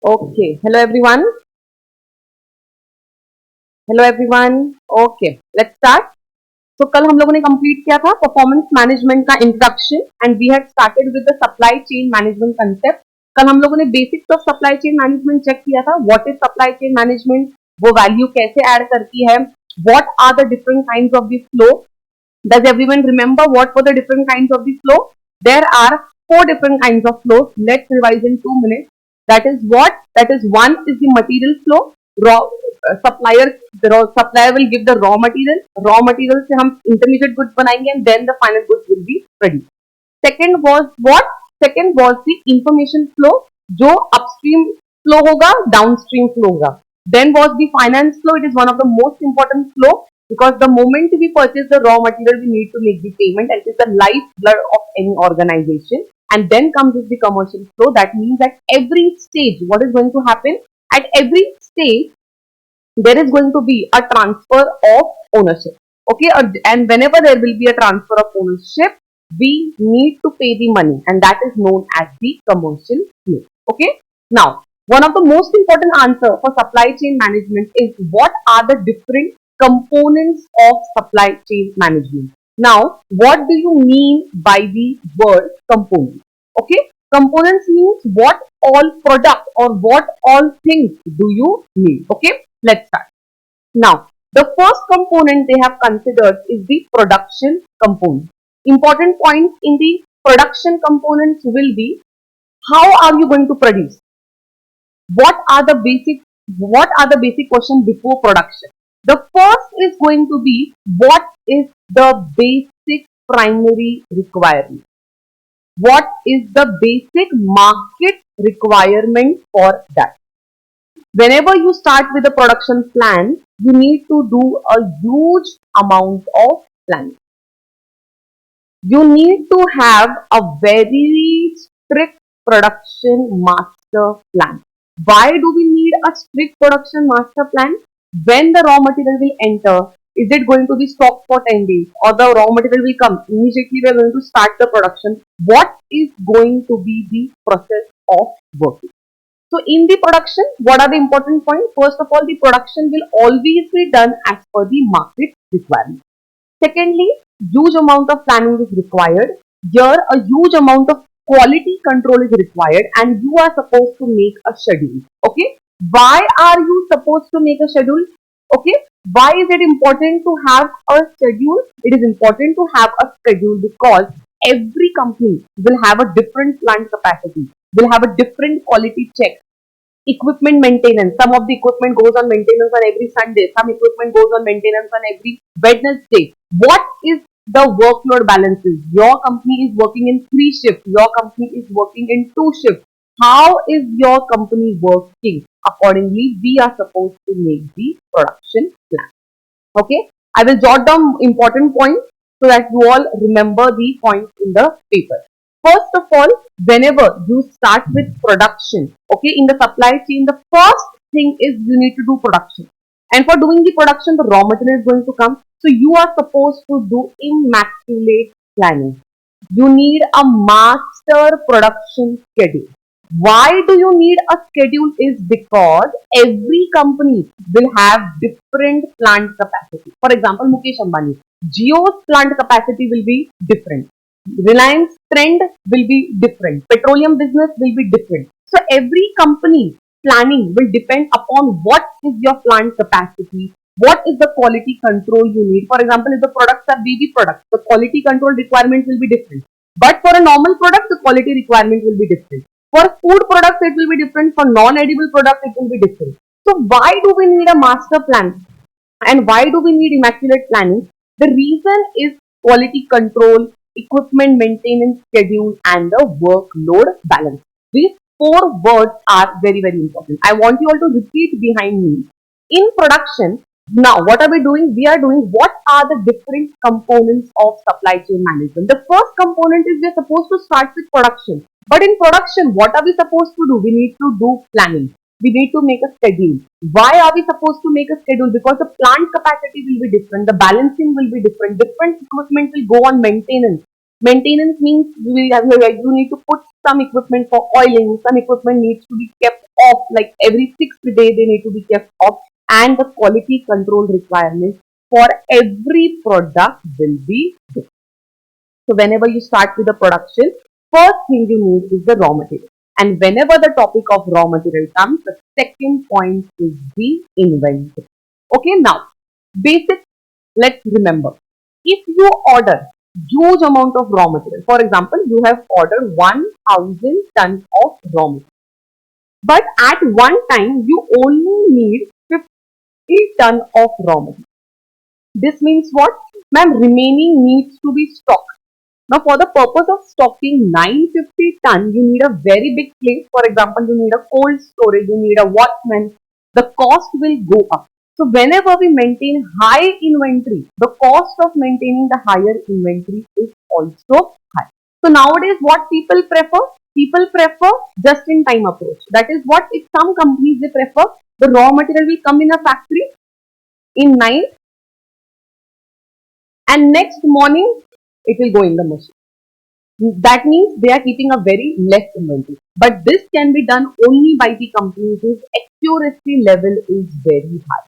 Okay. Hello everyone. Hello everyone. Okay. Let's start. तो कल हम लोगों ने कंप्लीट किया था परफॉर्मेंस मैनेजमेंट का introduction and we had started with the supply chain management concept. कल हम लोगों ने basics of supply chain management check किया था. What is supply chain management, वो वैल्यू कैसे ऐड करती है, what are the different kinds of the flow. Does everyone remember what were the different kinds of the flow? There are four different kinds of flows. Let's revise in 2 minutes. That is what? That is one is the material flow. Raw supplier will give the raw material. Raw material से हम intermediate goods बनाएंगे and then the final goods will be produced. Second was what? Second was the information flow. जो upstream flow होगा, downstream flow होगा. Then was the finance flow. It is one of the most important flow because the moment we purchase the raw material, we need to make the payment, and it is the lifeblood of any organization. And then comes the commercial flow. That means at every stage, what is going to happen? At every stage, there is going to be a transfer of ownership. Okay, and whenever there will be a transfer of ownership, we need to pay the money, and that is known as the commercial flow. Okay, now one of the most important answer for supply chain management is what are the different components of supply chain management. Now, what do you mean by the word component? Okay, components means what all product or what all things do you need. Okay, let's start. Now, the first component they have considered is the production component. Important points in the production components will be how are you going to produce? What are the basic questions before production? The first is going to be what is the basic primary requirement? What is the basic market requirement for that? Whenever you start with a production plan, you need to do a huge amount of planning. You need to have a very strict production master plan. Why do we need a strict production master plan? When the raw material will enter, is it going to be stocked for 10 days or the raw material will come? Immediately we are going to start the production. What is going to be the process of working? So in the production, what are the important points? First of all, the production will always be done as per the market requirement. Secondly, huge amount of planning is required. Here, a huge amount of quality control is required, and you are supposed to make a schedule. Okay, why are you supposed to make a schedule? Okay, why is it important to have a schedule? It is important to have a schedule because every company will have a different plant capacity, will have a different quality check. Equipment maintenance, some of the equipment goes on maintenance on every Sunday, some equipment goes on maintenance on every Wednesday. What is the workload balances? Your company is working in 3 shifts, your company is working in 2 shifts. How is your company working? Accordingly, we are supposed to make the production plan. Okay, I will jot down important points so that you all remember the points in the paper. First of all, whenever you start with production, okay, in the supply chain, the first thing is you need to do production. And for doing the production, the raw material is going to come. So you are supposed to do immaculate planning. You need a master production schedule. Why do you need a schedule is because every company will have different plant capacity. For example, Mukesh Ambani, Jio's plant capacity will be different. Reliance trend will be different. Petroleum business will be different. So every company planning will depend upon what is your plant capacity, what is the quality control you need. For example, if the products are baby products, the quality control requirement will be different. But for a normal product, the quality requirement will be different. For food products, it will be different. For non-edible products, it will be different. So why do we need a master plan? And why do we need immaculate planning? The reason is quality control, equipment maintenance schedule, and the workload balance. These 4 words are very, very important. I want you all to repeat behind me. In production, now what are we doing? We are doing what are the different components of supply chain management. The first component is we are supposed to start with production. But in production, what are we supposed to do? We need to do planning. We need to make a schedule. Why are we supposed to make a schedule? Because the plant capacity will be different, the balancing will be different, different equipment will go on maintenance. Maintenance means you need to put some equipment for oiling, some equipment needs to be kept off, like every 6th day they need to be kept off, and the quality control requirements for every product will be different. So whenever you start with the production, first thing you need is the raw material. And whenever the topic of raw material comes, the second point is the inventory. Okay, now, basic, let's remember. If you order huge amount of raw material, for example, you have ordered 1000 tons of raw material. But at one time, you only need 50 tons of raw material. This means what? Ma'am, remaining needs to be stocked. Now, for the purpose of stocking 950 ton, you need a very big place. For example, you need a cold storage, you need a watchman. The cost will go up. So, whenever we maintain high inventory, the cost of maintaining the higher inventory is also high. So, nowadays, what people prefer? People prefer just-in-time approach. That is what if some companies they prefer the raw material will come in a factory in night and next morning it will go in the machine. That means they are keeping a very less inventory. But this can be done only by the companies whose accuracy level is very high.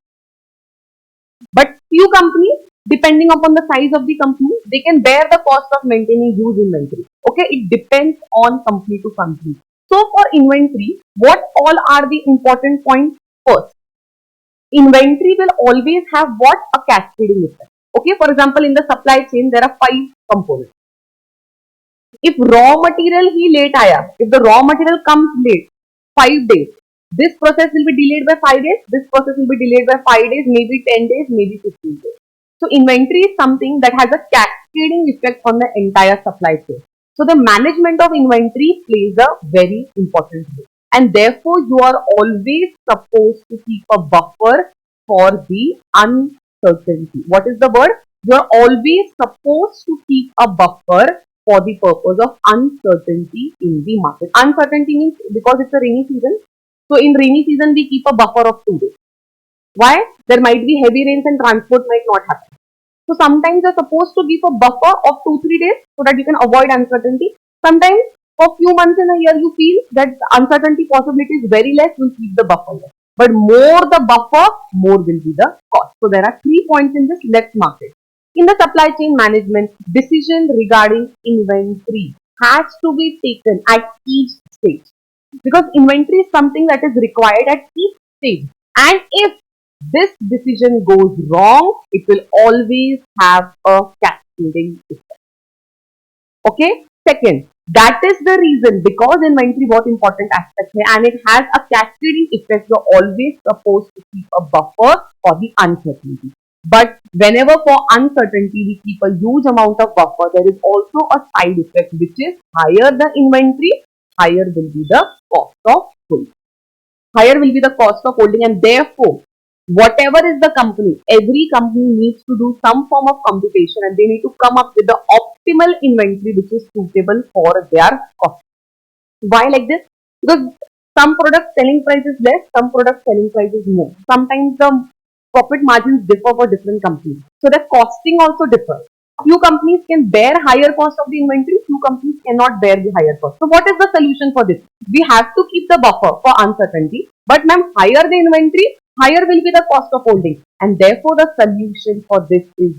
But few companies, depending upon the size of the company, they can bear the cost of maintaining huge inventory. Okay, it depends on company to company. So for inventory, what all are the important points? First, inventory will always have what? A cascading effect. Okay, for example, in the supply chain, there are 5 components. If raw material he late आया, if the raw material comes late, 5 days, this process will be delayed by 5 days, this process will be delayed by 5 days, maybe 10 days, maybe 15 days. So inventory is something that has a cascading effect on the entire supply chain. So the management of inventory plays a very important role. And therefore, you are always supposed to keep a buffer for the uncertainty. What is the word? You are always supposed to keep a buffer for the purpose of uncertainty in the market. Uncertainty means because it's a rainy season. So in rainy season, we keep a buffer of 2 days. Why? There might be heavy rains and transport might not happen. So sometimes you're supposed to give a buffer of 2-3 days so that you can avoid uncertainty. Sometimes for few months in a year, you feel that uncertainty possibility is very less, you'll keep the buffer less. But more the buffer, more will be the cost. So there are 3 points in this. Let's mark it. In the supply chain management, decision regarding inventory has to be taken at each stage. Because inventory is something that is required at each stage. And if this decision goes wrong, it will always have a cascading effect. Okay? Second, that is the reason because inventory बहुत important aspect है and it has a cascading effect. You're always supposed to keep a buffer for the uncertainty. But whenever for uncertainty we keep a huge amount of buffer, there is also a side effect which is higher the inventory, higher will be the cost of holding. Higher will be the cost of holding and therefore whatever is the company, every company needs to do some form of computation and they need to come up with the optimal inventory which is suitable for their cost. Why like this? Because some product selling price is less, some product selling price is more. Sometimes the profit margins differ for different companies. So the costing also differs. Few companies can bear higher cost of the inventory, few companies cannot bear the higher cost. So what is the solution for this? We have to keep the buffer for uncertainty, but ma'am, higher the inventory, higher will be the cost of holding. And therefore the solution for this is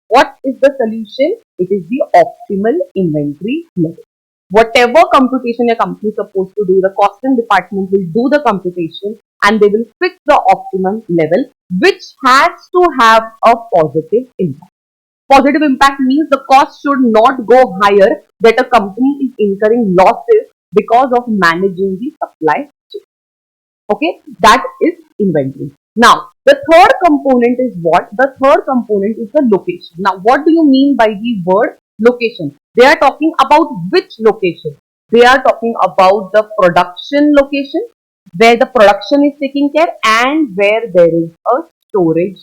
what is the solution? It is the optimal inventory level. Whatever computation your company is supposed to do, the costing department will do the computation and they will fix the optimum level which has to have a positive impact. Positive impact means the cost should not go higher that a company is incurring losses because of managing the supply chain. Okay, that is inventory. Now, the third component is what? The third component is the location. Now, what do you mean by the word location? They are talking about which location? They are talking about the production location, where the production is taking care and where there is a storage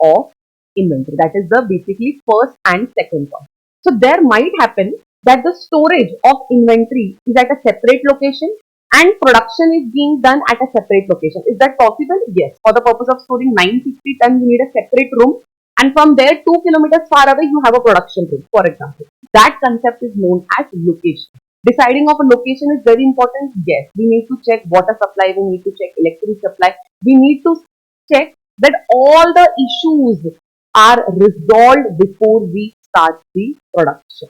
of inventory. That is the basically first and second one. So there might happen that the storage of inventory is at a separate location and production is being done at a separate location. Is that possible? Yes. For the purpose of storing 950 tons, you need a separate room and from there 2 kilometers far away you have a production room, for example. That concept is known as location. Deciding of a location is very important. Yes, we need to check water supply, we need to check electricity supply, we need to check that all the issues are resolved before we start the production.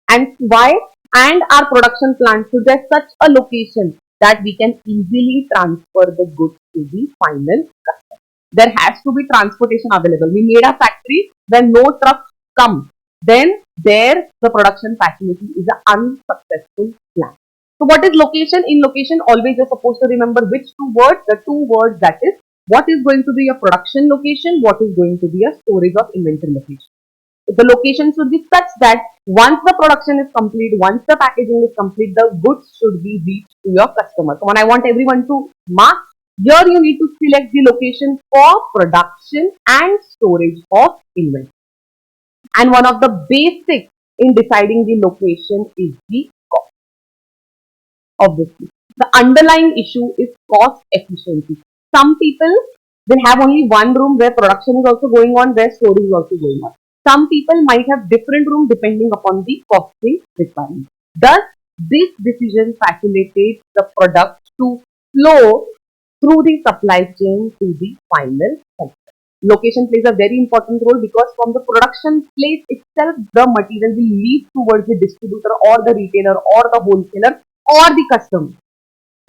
And why? And our production plant should have such a location that we can easily transfer the goods to the final customer. There has to be transportation available. We made a factory when no trucks come. Then there the production facility is an unsuccessful plan. So what is location? In location, always you're supposed to remember which two words? The two words, that is what is going to be a production location, what is going to be a storage of inventory location. The location should be such that once the production is complete, once the packaging is complete, the goods should be reached to your customer. So when I want everyone to mark, here you need to select the location for production and storage of inventory. And one of the basics in deciding the location is the cost. Obviously, the underlying issue is cost efficiency. Some people will have only one room where production is also going on, where storage is also going on. Some people might have different rooms depending upon the costing requirement. Thus, this decision facilitates the product to flow through the supply chain to the final customer. Location plays a very important role because from the production place itself, the material will lead towards the distributor or the retailer or the wholesaler or the customer.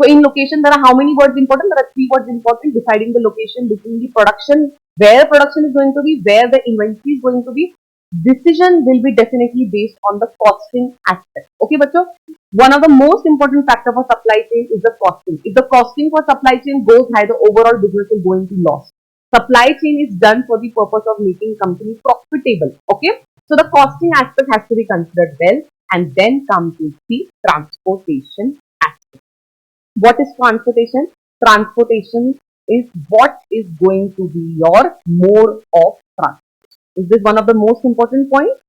So in location, there are how many words important? There are 3 words important. Deciding the location between the production, where production is going to be, where the inventory is going to be. Decision will be definitely based on the costing aspect. Okay, bachcho? One of the most important factor for supply chain is the costing. If the costing for supply chain goes high, the overall business will go into loss. Supply chain is done for the purpose of making company profitable. Okay, so the costing aspect has to be considered well, and then comes the transportation aspect. What is transportation? Transportation is what is going to be your mode of transport. Is this one of the most important points?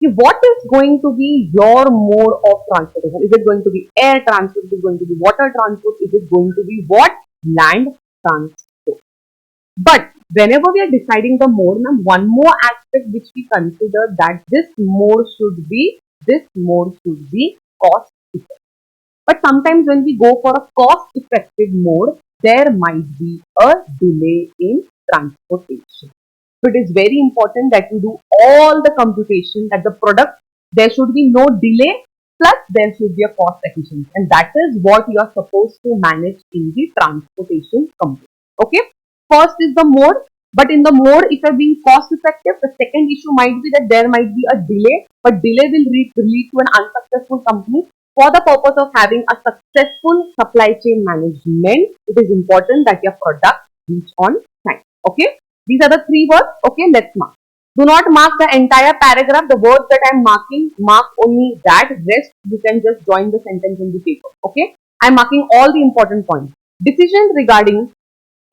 What is going to be your mode of transportation? Is it going to be air transport? Is it going to be water transport? Is it going to be what? Land transport. But whenever we are deciding the mode, one more aspect which we consider, that this mode should be cost effective. But sometimes when we go for a cost effective mode, there might be a delay in transportation. So it is very important that you do all the computation, that the product, there should be no delay, plus there should be a cost efficiency. And that is what you are supposed to manage in the transportation component. Okay. First is the mode. But in the mode, if you are being cost effective, the second issue might be that there might be a delay, but delay will lead to an unsuccessful company. For the purpose of having a successful supply chain management, it is important that your product reach on time. Okay, these are the 3 words. Okay, let's mark. Do not mark the entire paragraph. The words that I am marking, mark only that. Rest, you can just join the sentence in the paper. Okay, I am marking all the important points. Decision regarding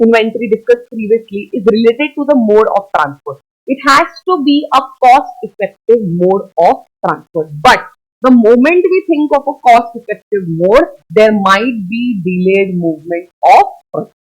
inventory discussed previously is related to the mode of transport. It has to be a cost-effective mode of transport. But the moment we think of a cost-effective mode, there might be delayed movement of goods.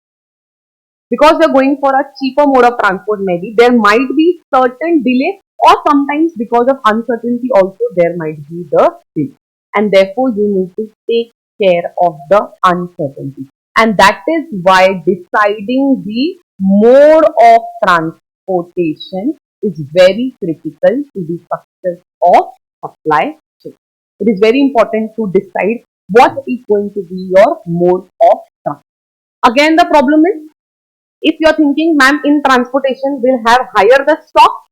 Because we are going for a cheaper mode of transport, maybe there might be certain delay, or sometimes because of uncertainty also there might be the delay. And therefore you need to take care of the uncertainty. And that is why deciding the mode of transportation is very critical to the success of supply chain. It is very important to decide what is going to be your mode of transport. Again, the problem is, if you are thinking, ma'am, in transportation we'll have higher the stock,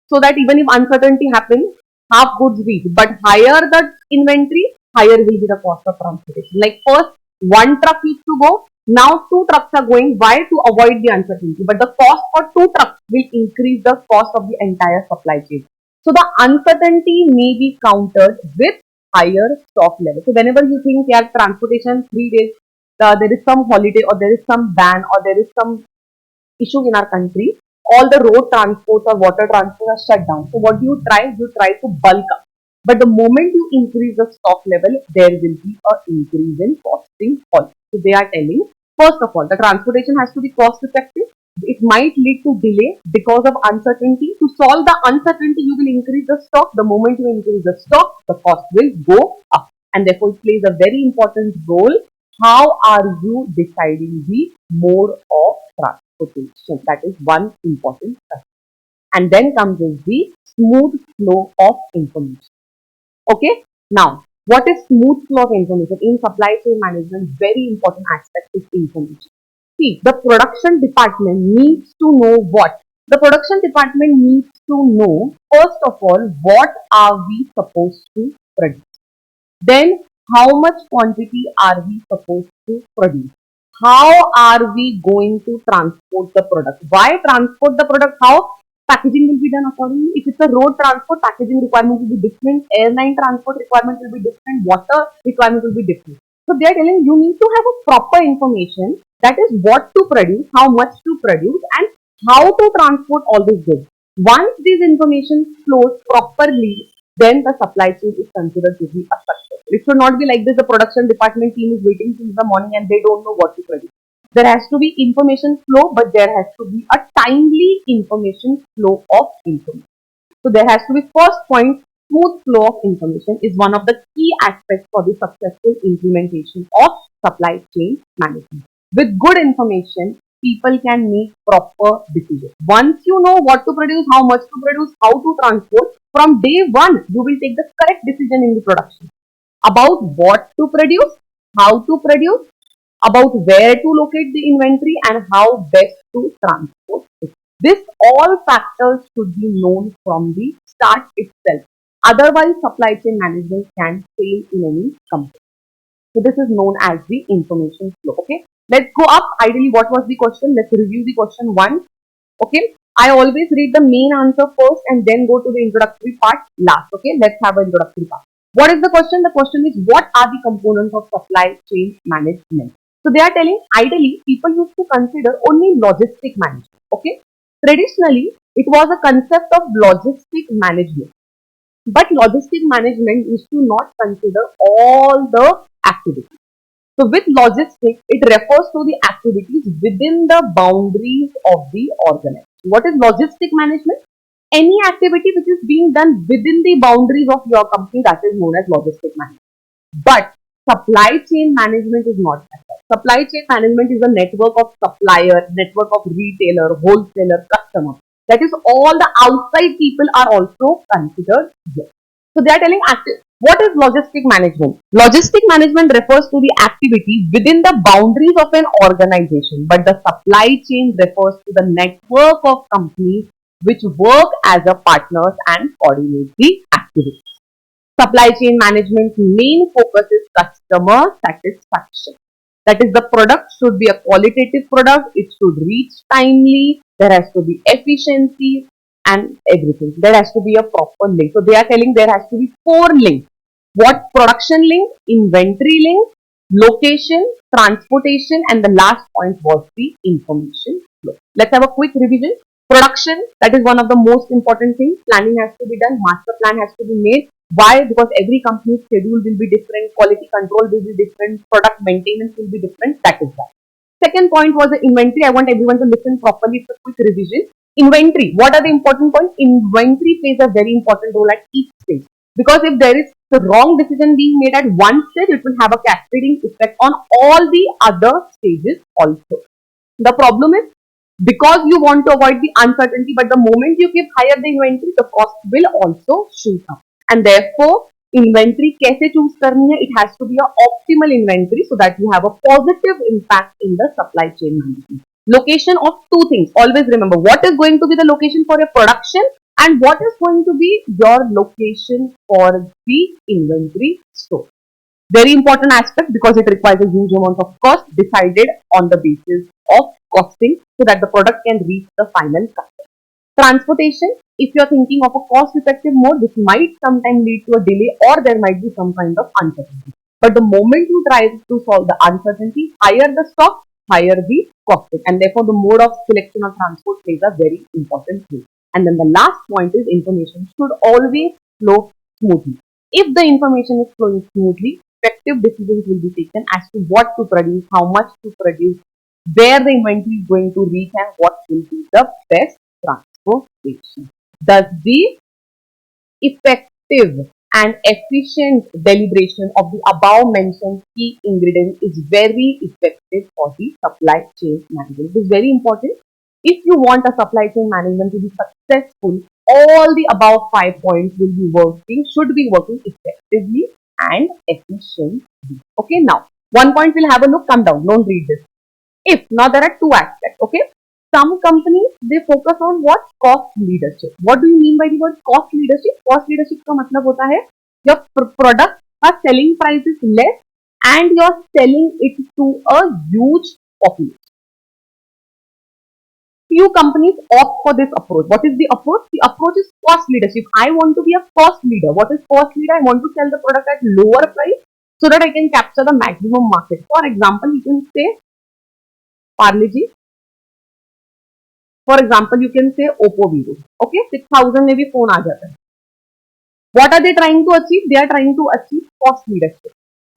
so that even if uncertainty happens, half goods reach. But higher the inventory, higher will be the cost of transportation. Like first, 1 truck used to go, now 2 trucks are going. Why? To avoid the uncertainty. But the cost for 2 trucks will increase the cost of the entire supply chain. So the uncertainty may be countered with higher stock level. So whenever you think, yeah, transportation 3 days, there is some holiday or there is some ban or there is some issue in our country, all the road transports or water transport are shut down. So what do you try? You try to bulk up. But the moment you increase the stock level, there will be an increase in costing also. So they are telling, first of all, the transportation has to be cost effective. It might lead to delay because of uncertainty. To solve the uncertainty, you will increase the stock. The moment you increase the stock, the cost will go up. And therefore, it plays a very important role. How are you deciding the mode of transportation? That is one important factor. And then comes the smooth flow of information. Okay. Now, what is smooth flow of information? In supply chain management, very important aspect is information. See, the production department needs to know what? The production department needs to know, first of all, what are we supposed to produce? Then, how much quantity are we supposed to produce? How are we going to transport the product? Why transport the product? How? Packaging will be done accordingly. If it's a road transport, packaging requirement will be different. Airline transport requirement will be different. Water requirement will be different. So they are telling you need to have a proper information, that is what to produce, how much to produce, and how to transport all these goods. Once this information flows properly, then the supply chain is considered to be a success. It should not be like this, the production department team is waiting since the morning and they don't know what to produce. There has to be information flow, but there has to be a timely information flow of information. So there has to be, first point, smooth flow of information is one of the key aspects for the successful implementation of supply chain management. With good information, people can make proper decisions. Once you know what to produce, how much to produce, how to transport, from day one, you will take the correct decision in the production about what to produce, how to produce, about where to locate the inventory, and how best to transport it. This all factors should be known from the start itself. Otherwise, supply chain management can fail in any company. So this is known as the information flow. Okay. Let's go up. Ideally, what was the question? Let's review the question once. Okay. I always read the main answer first and then go to the introductory part last. Okay. Let's have an introductory part. What is the question? The question is, what are the components of supply chain management? So they are telling, ideally, people used to consider only logistic management. Okay. Traditionally, it was a concept of logistic management. But logistic management used to not consider all the activities. So with logistics, it refers to the activities within the boundaries of the organization. What is logistic management? Any activity which is being done within the boundaries of your company, that is known as logistic management. But supply chain management is not that. Supply chain management is a network of supplier, network of retailer, wholesaler, customer. That is, all the outside people are also considered here. So they are telling what is logistic management? Logistic management refers to the activity within the boundaries of an organization, but the supply chain refers to the network of companies which work as a partners and coordinate the activities. Supply chain management's main focus is customer satisfaction. That is, the product should be a qualitative product, it should reach timely, there has to be efficiency and everything. There has to be a proper link. So they are telling there has to be 4 links. What? Production link, inventory link, location, transportation, and the last point was the information flow. Let's have a quick revision. Production, that is one of the most important things. Planning has to be done, master plan has to be made. Why? Because every company's schedule will be different, quality control will be different, product maintenance will be different. That is why. Second point was the inventory. I want everyone to listen properly. It's a quick revision. Inventory. What are the important points? Inventory plays a very important role at each stage. Because if there is the wrong decision being made at one stage, it will have a cascading effect on all the other stages also. The problem is, because you want to avoid the uncertainty, but the moment you keep higher the inventory, the cost will also shoot up. And therefore, inventory कैसे choose करनी है? It has to be an optimal inventory so that you have a positive impact in the supply chain management. Location of 2 things. Always remember what is going to be the location for your production and what is going to be your location for the inventory store. Very important aspect because it requires a huge amount of cost decided on the basis of costing so that the product can reach the final customer. Transportation, if you are thinking of a cost-effective mode, this might sometimes lead to a delay or there might be some kind of uncertainty. But the moment you try to solve the uncertainty, higher the stock, higher the costing. And therefore, the mode of selection of transport plays a very important role. And then the last point is information should always flow smoothly. If the information is flowing smoothly, effective decisions will be taken as to what to produce, how much to produce, where the inventory is going to reach and what will be the best transportation. Thus, the effective and efficient deliberation of the above mentioned key ingredient is very effective for the supply chain management. It is very important. If you want a supply chain management to be successful, all the above 5 points will be working, should be working effectively and efficiently. Okay, now 1 point we'll have a look. Come down, don't read this. If now there are two aspects. Okay, some companies they focus on what? Cost leadership. What do you mean by the word cost leadership? Cost leadership का मतलब होता है your product का selling price is less and you're selling it to a huge population. Few companies opt for this approach. What is the approach? The approach is cost leadership. I want to be a cost leader. What is cost leader? I want to sell the product at lower price so that I can capture the maximum market. For example, you can say Parle-G. For example, you can say Oppo, Vivo. Okay, 6,000 में भी phone आ जाता है. What are they trying to achieve? They are trying to achieve cost leadership,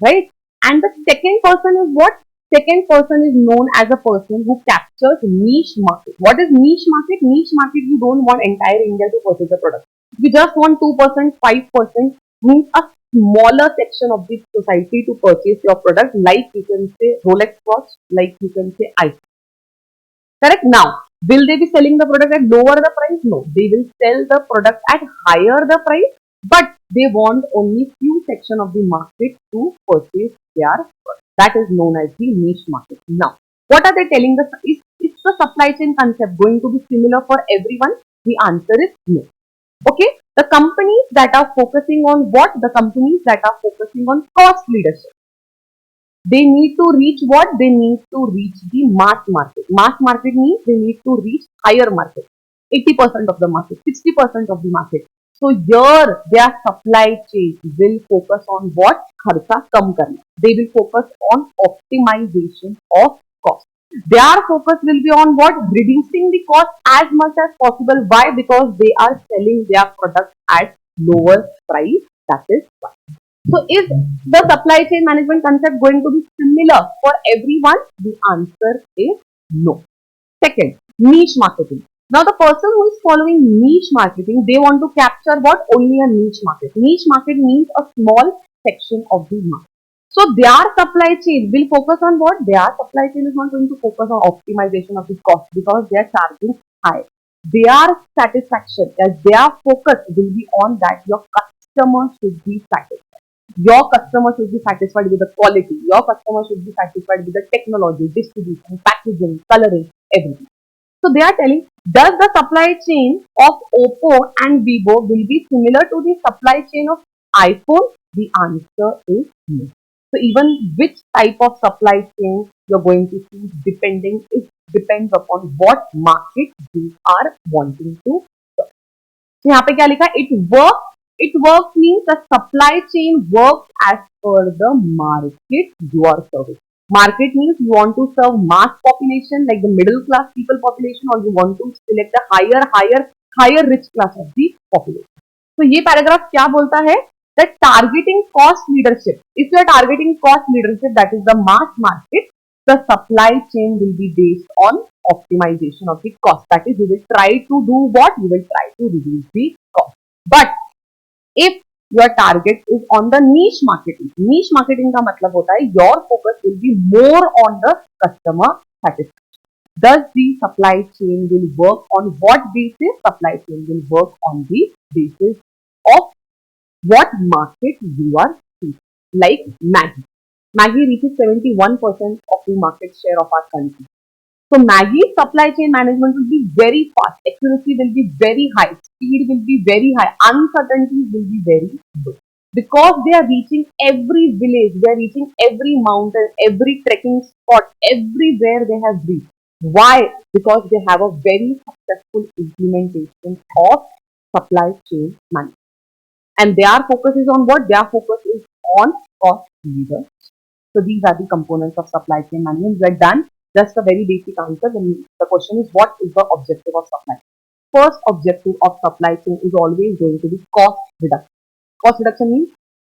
right? And the second person is what? Second person is known as a person who captures niche market. What is niche market? Niche market, you don't want entire India to purchase the product. You just want 2%, 5%, means a smaller section of the society to purchase your product, like you can say Rolex watch, like you can say iPhone. Correct? Now, will they be selling the product at lower the price? No, they will sell the product at higher the price, but they want only few section of the market to purchase their product. That is known as the niche market. Now, what are they telling us? Is the supply chain concept going to be similar for everyone? The answer is no. Okay, the companies that are focusing on what? The companies that are focusing on cost leadership. They need to reach what? They need to reach the mass market. Mass market means they need to reach higher market. 80% of the market, 60% of the market. So here their supply chain will focus on what? Kharcha kam karna. They will focus on optimization of cost. Their focus will be on what? Reducing the cost as much as possible. Why? Because they are selling their product at lower price. That is why. So is the supply chain management concept going to be similar for everyone? The answer is no. Second, niche marketing. Now the person who is following niche marketing, they want to capture what? Only a niche market. Niche market means a small section of the market. So their supply chain will focus on what? Their supply chain is not going to focus on optimization of the cost because they are charging high. Their satisfaction, their focus will be on that your customer should be satisfied. Your customer should be satisfied with the quality. Your customer should be satisfied with the technology, distribution, packaging, coloring, everything. So they are telling, does the supply chain of Oppo and Vivo will be similar to the supply chain of iPhone? The answer is no. So even which type of supply chain you're going to see depends upon what market you are wanting to serve. So यहाँ पे क्या लिखा? It works means the supply chain works as per the market you are serving. Market means you want to serve mass population like the middle class people population, or you want to select a higher rich class of the population. So ये paragraph क्या बोलता है? That targeting cost leadership. If you are targeting cost leadership, that is the mass market, the supply chain will be based on optimization of the cost. That is, you will try to do what? You will try to reduce the cost. But if your target is on the niche marketing का मतलब होता है your focus will be more on the customer satisfaction. Thus the supply chain will work on what basis? Supply chain will work on the basis of what market you are seeking. Like Maggi reaches 71% of the market share of our country. So Maggie's supply chain management will be very fast, accuracy will be very high, speed will be very high, uncertainties will be very low. Because they are reaching every village, they are reaching every mountain, every trekking spot, everywhere they have reached. Why? Because they have a very successful implementation of supply chain management. And their focus is on what? Their focus is on cost leadership. So these are the components of supply chain management. We are done. Just a very basic answer. The question is, what is the objective of supply chain? First objective of supply chain is always going to be cost reduction. Cost reduction means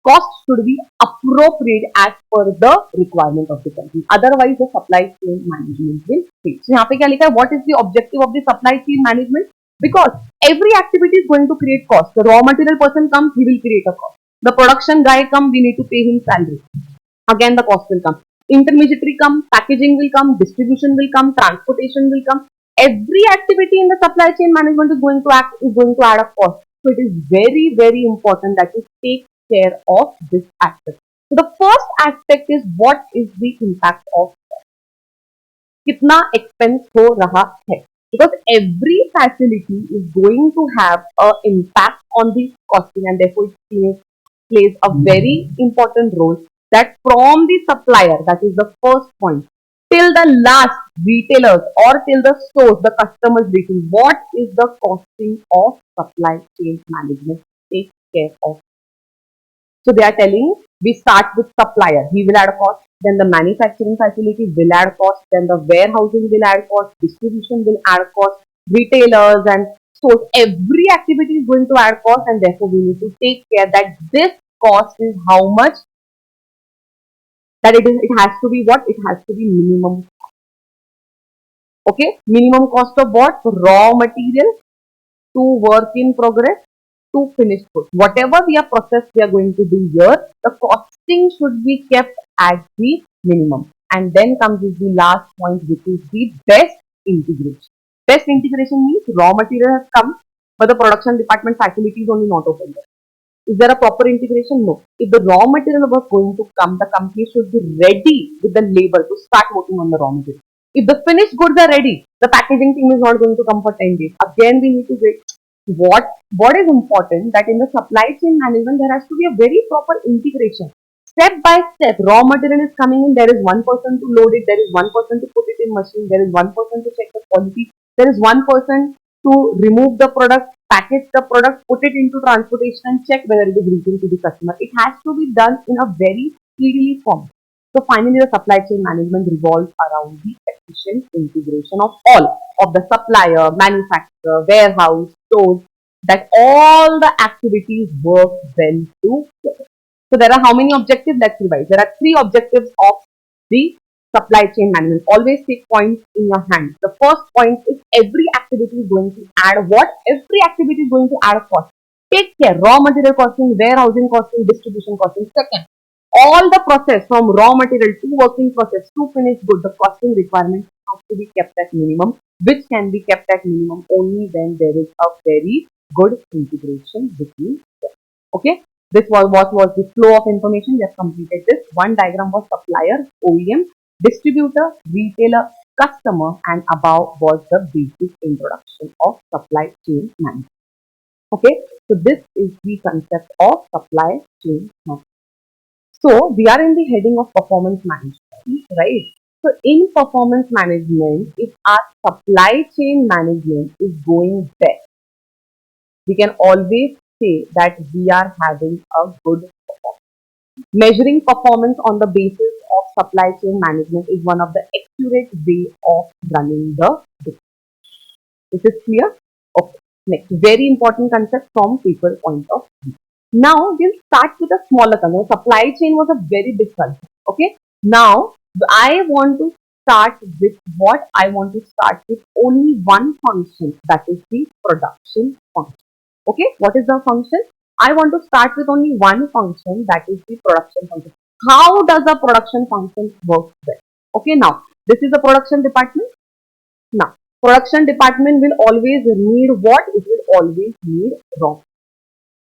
cost should be appropriate as per the requirement of the company. Otherwise, the supply chain management will fail. So यहाँ पे क्या लिखा है? What is the objective of the supply chain management? Because every activity is going to create cost. The raw material person comes, he will create a cost. The production guy comes, we need to pay him salary. Again, the cost will come. Intermediary come, packaging will come, distribution will come, transportation will come. Every activity in the supply chain management is going to add a cost. So it is very, very important that you take care of this aspect. So the first aspect is what is the impact of cost? कितना expense हो रहा है? Because every facility is going to have an impact on the costing, and therefore it plays a very important role that from the supplier, that is the first point, till the last retailers or till the stores, the customers reaching, what is the costing of supply chain management? Take care of. So they are telling we start with supplier, he will add a cost, then the manufacturing facility will add cost, then the warehousing will add cost, distribution will add cost, retailers and stores, every activity is going to add cost, and therefore we need to take care that this cost is how much, that it has to be what? It has to be minimum. Okay, minimum cost of what? Raw material to work in progress to finished goods. Whatever we are processed, we are going to do here, the costing should be kept at the minimum. And then comes the last point, which is the best integration. Best integration means raw material has come, but the production department facility is only not open there. Is there a proper integration? No. If the raw material was going to come, the company should be ready with the labor to start working on the raw material. If the finished goods are ready, the packaging team is not going to come for 10 days. Again, we need to wait. What is important that in the supply chain management, there has to be a very proper integration. Step by step, raw material is coming in, there is one person to load it, there is one person to put it in machine, there is one person to check the quality, there is one person to remove the product, package the product, put it into transportation and check whether it is reaching to the customer. It has to be done in a very speedily form. So finally, the supply chain management revolves around the efficient integration of all of the supplier, manufacturer, warehouse, stores, that all the activities work well together. So there are how many objectives? Let's revise. There are 3 objectives of the supply chain management. Always take points in your hand. The first point is every activity is going to add what? Every activity is going to add a cost. Take care. Raw material costing, warehousing costing, distribution costing. Second, all the process from raw material to working process to finished good, the costing requirements have to be kept at minimum, which can be kept at minimum only when there is a very good integration between them. Okay. This was what was the flow of information. We have completed this. One diagram was supplier, OEM, distributor, retailer, customer, and above was the basic introduction of supply chain management. Okay, so this is the concept of supply chain management. So we are in the heading of performance management, right? So in performance management, if our supply chain management is going best, we can always say that we are having a good performance. Measuring performance on the basis of supply chain management is one of the accurate way of running the business. This is clear? Okay. Next, very important concept from people point of view. Now we'll start with a smaller concept. Supply chain was a very big concept. Okay. Now I want to start with what? I want to start with only one function, that is the production function. Okay, what is the function? I want to start with only one function, that is the production function. How does the production function work well? Okay, now this is the production department. Now, production department will always need what? It will always need raw.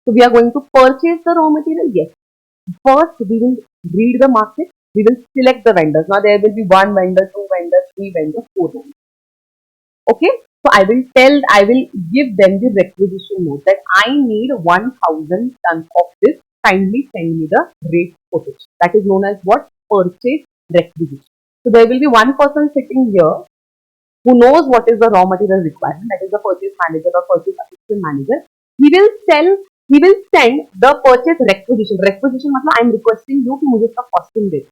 So we are going to purchase the raw material. Yes. First, we will read the market. We will select the vendors. Now there will be 1 vendor, 2 vendors, 3 vendors, 4 vendors. Okay. So I will give them the requisition note that I need 1000 tons of this. Kindly send me the rate quotation. That is known as what? Purchase requisition. So there will be one person sitting here who knows what is the raw material requirement. That is the purchase manager or purchase assistant manager. He will send the purchase requisition. Requisition means I am requesting you to मुझे इसका costing they.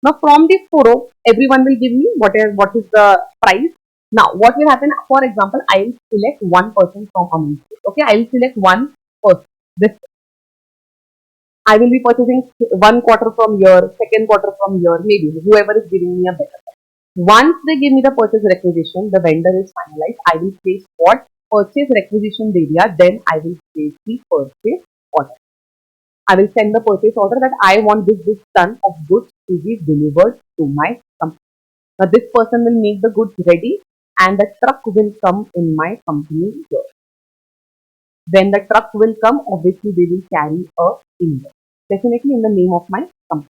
Now from this photo, everyone will give me what is the price. Now, what will happen? For example, I will select one person from Mngt. Okay, I will select one person. This. I will be purchasing one quarter from here, second quarter from here, maybe whoever is giving me a better price. Once they give me the purchase requisition, the vendor is finalized. I will place what purchase requisition area, then I will place the purchase order. I will send the purchase order that I want this ton of goods to be delivered to my company. Now this person will make the goods ready and the truck will come in my company here. When the truck will come, obviously they will carry a invoice, definitely in the name of my company.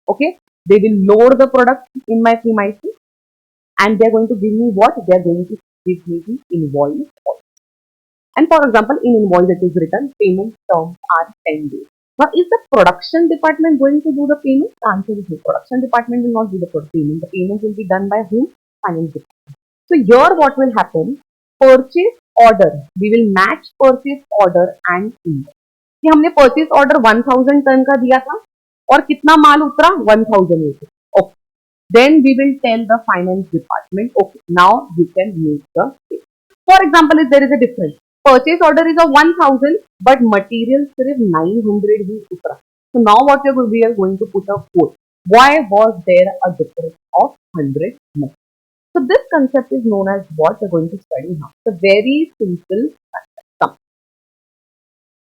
Okay, they will load the product in my premises and they are going to give me what? They are going to give me the invoice. And for example, in invoice it is written payment terms are 10 days. Now, is the production department going to do the payment? The answer is no. Production department will not do the payment. The payment will be done by whom? Finance department. So here what will happen? Purchase order. We will match purchase order and invoice. कि हमने purchase order 1000 ton का दिया था और कितना माल उतरा 1000 litre. Okay. Then we will tell the finance department, okay, now you can make the payment. For example, if there is a difference, purchase order is of 1000 but material सिर्फ 900 ही उतरा. So now what we are going to put a quote. Why was there a difference of 100 more? So this concept is known as what we're going to study now. It's a very simple concept.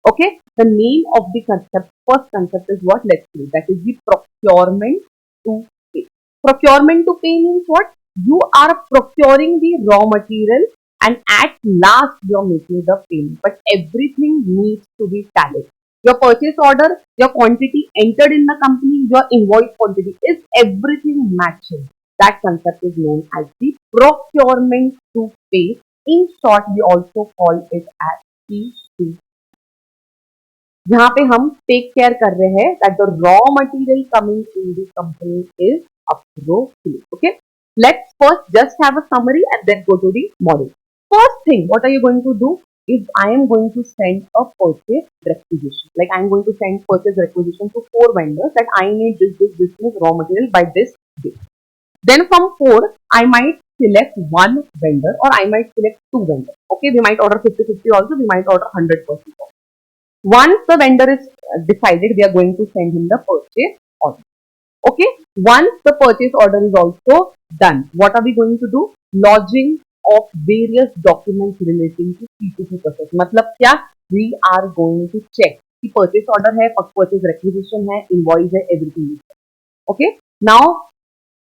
Okay, the name of the concept, first concept is what? Let's see. That is the procurement to pay. Procurement to pay means what? You are procuring the raw material and at last you are making the payment. But everything needs to be tallied. Your purchase order, your quantity entered in the company, your invoice quantity, is everything matching. That concept is known as the procurement to pay. In short, we also call it as P2. यहाँ पे हम take care कर रहे हैं that the raw material coming in the company is appropriate. Okay, let's first just have a summary and then go to the model. First thing, what are you going to do is I am going to send a purchase requisition. Like I am going to send purchase requisition to 4 vendors that I need this raw material by this date. Then from 4, I might select one vendor or I might select 2 vendors. Okay, we might order 50-50 also, we might order 100% also. Once the vendor is decided, we are going to send him the purchase order. Okay, once the purchase order is also done, what are we going to do? Lodging of various documents relating to P2P process. मतलब क्या? We are going to check कि purchase order है, purchase requisition है, invoice है, everything is there. Okay, now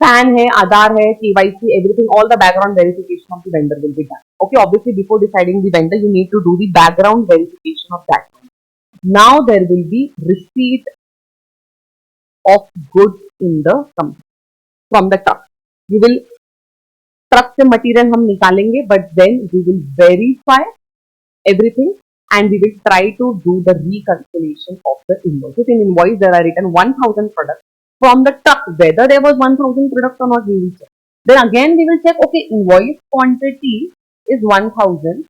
PAN है, Aadhaar है, KYC, everything, all the background verification of the vendor will be done. Okay, obviously before deciding the vendor, you need to do the background verification of that. Now there will be receipt of goods in the company from the truck. You will truck से material हम निकालेंगे, but then we will verify everything and we will try to do the reconciliation of the invoices. In invoice there are written 1000 products from the truck. Whether there was 1000 products or not, we will check. Then again we will check, okay, invoice quantity is 1000.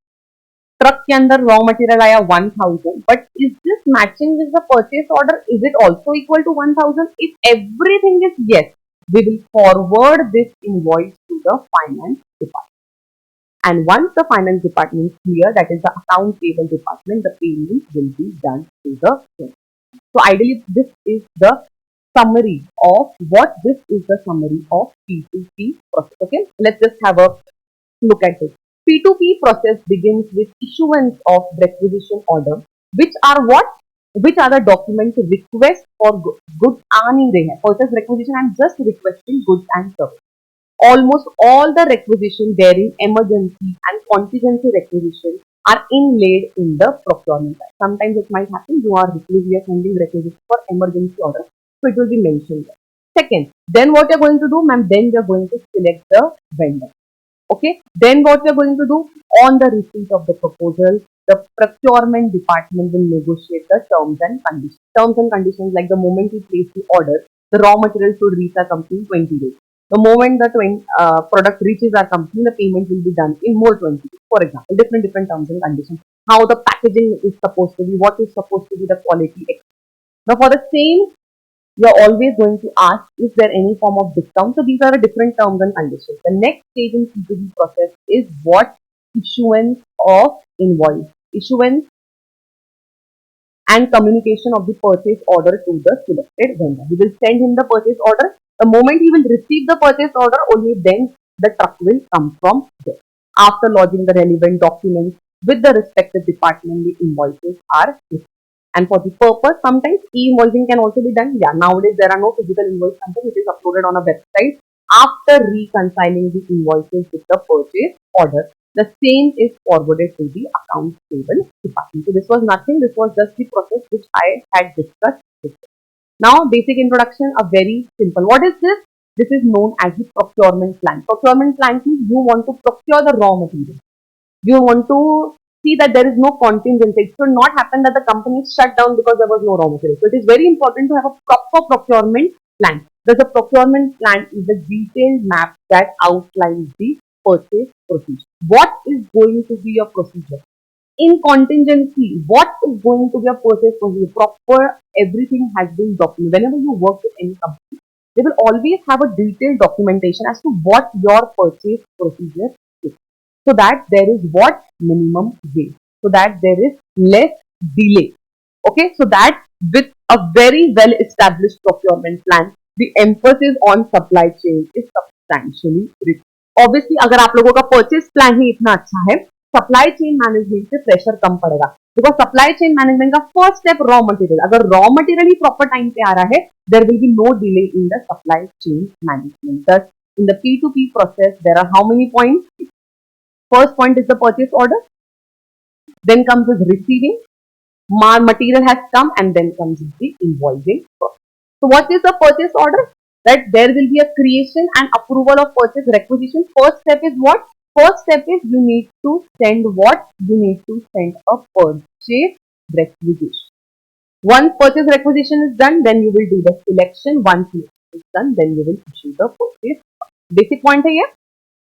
Truck के अंदर raw material आया 1000, but is this matching with the purchase order? Is it also equal to 1000? If everything is yes, we will forward this invoice to the finance department. And once the finance department is clear, that is the account payable department, the payment will be done to the client. So ideally, this is the summary of what this is the summary of P2P process. Okay, let's just have a look at this. P2P process begins with issuance of requisition order, which are what? Which are the documents request for goods आ नहीं रहे हैं. Purchase requisition, I'm just requesting goods and service. Almost all the requisition bearing emergency and contingency requisition are inlaid in the procurement plan. Sometimes it might happen you are sending requisition for emergency order, so it will be mentioned there. Second, then what you're going to do, ma'am? Then you're going to select the vendor. Okay, then what we are going to do? On the receipt of the proposal, the procurement department will negotiate the terms and conditions. Terms and conditions, like the moment you place the order, the raw material should reach our company in 20 days. The moment the product reaches our company, the payment will be done in more 20 days. For example, different terms and conditions. How the packaging is supposed to be, what is supposed to be the quality. Now for the same, you are always going to ask, is there any form of discount? So these are the different terms and conditions. The next stage in P2P process is what? Issuance of invoice. Issuance and communication of the purchase order to the selected vendor. We will send him the purchase order. The moment he will receive the purchase order, only then the truck will come from there. After lodging the relevant documents with the respective department, the invoices are issued. And for the purpose, sometimes e-invoicing can also be done. Yeah, nowadays there are no physical invoice something which is uploaded on a website. After reconciling the invoices with the purchase order, the same is forwarded to the accounts payable department. So this was nothing. This was just the process which I had discussed before. Now, basic introduction, a very simple. What is this? This is known as the procurement plan. Procurement plan means you want to procure the raw material. You want to see that there is no contingency. It should not happen that the company is shut down because there was no raw material. So it is very important to have a proper procurement plan. Thus, a procurement plan is a detailed map that outlines the purchase procedure. What is going to be your procedure? In contingency, what is going to be a purchase procedure? Proper everything has been documented. Whenever you work with any company, they will always have a detailed documentation as to what your purchase procedure is. So that there is what minimum waste. So that there is less delay. Okay, so that with a very well established procurement plan, the emphasis on supply chain is substantially reduced. Obviously, अगर आप लोगों का purchase plan ही इतना अच्छा है, supply chain management से pressure कम पड़ेगा. Because supply chain management का first step raw material. अगर raw material ही proper time पे आ रहा है, there will be no delay in the supply chain management. Thus, in the P2P process, there are how many points? First point is the purchase order. Then comes is receiving. Material has come, and then comes the invoicing process. So what is the purchase order? That there will be a creation and approval of purchase requisition. First step is what? First step is you need to send what? You need to send a purchase requisition. Once purchase requisition is done, then you will do the selection. Once it is done, then you will issue the purchase. Basic point here.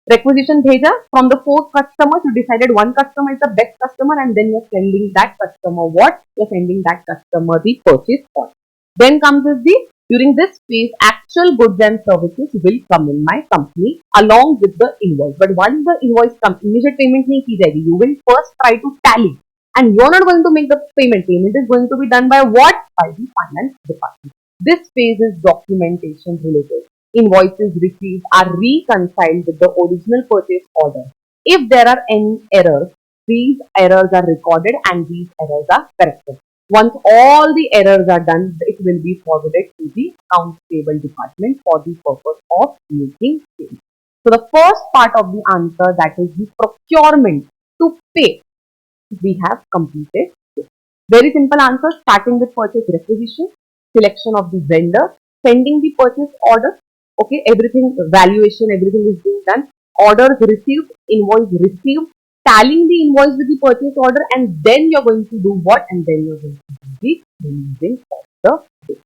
Requisition bheja from the 4 customers. You decided one customer is the best customer, and then you're sending that customer what? You're sending that customer the purchase order. Then comes the during this phase, actual goods and services will come in my company along with the invoice. But once the invoice comes, immediate payment nahi ki jayegi. You will first try to tally, and you're not going to make the payment. Payment is going to be done by what? By the finance department. This phase is documentation related. Invoices received are reconciled with the original purchase order. If there are any errors, these errors are recorded and these errors are corrected. Once all the errors are done, it will be forwarded to the accounts payable department for the purpose of making payment. So the first part of the answer, that is the procurement to pay, we have completed this. Very simple answer, starting with purchase requisition, selection of the vendor, sending the purchase order. Okay, everything, valuation, everything is being done. Orders received, invoice received, tallying the invoice with the purchase order, and then you're going to do what? And then you're going to do the releasing of the bill.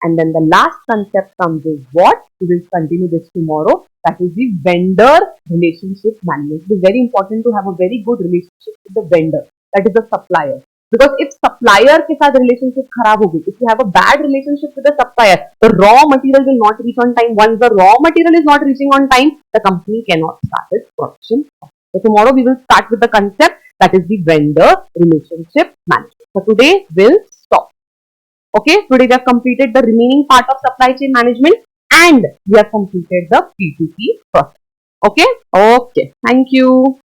And then the last concept comes is what? We will continue this tomorrow. That is the vendor relationship management. It is very important to have a very good relationship with the vendor. That is the supplier. Because if supplier के साथ relationship खराब होगी, if you have a bad relationship with the supplier, the raw material will not reach on time. Once the raw material is not reaching on time, the company cannot start its production. So tomorrow we will start with the concept, that is the vendor relationship management. So today we'll stop. Okay, today we have completed the remaining part of supply chain management and we have completed the P2P process. Okay, thank you.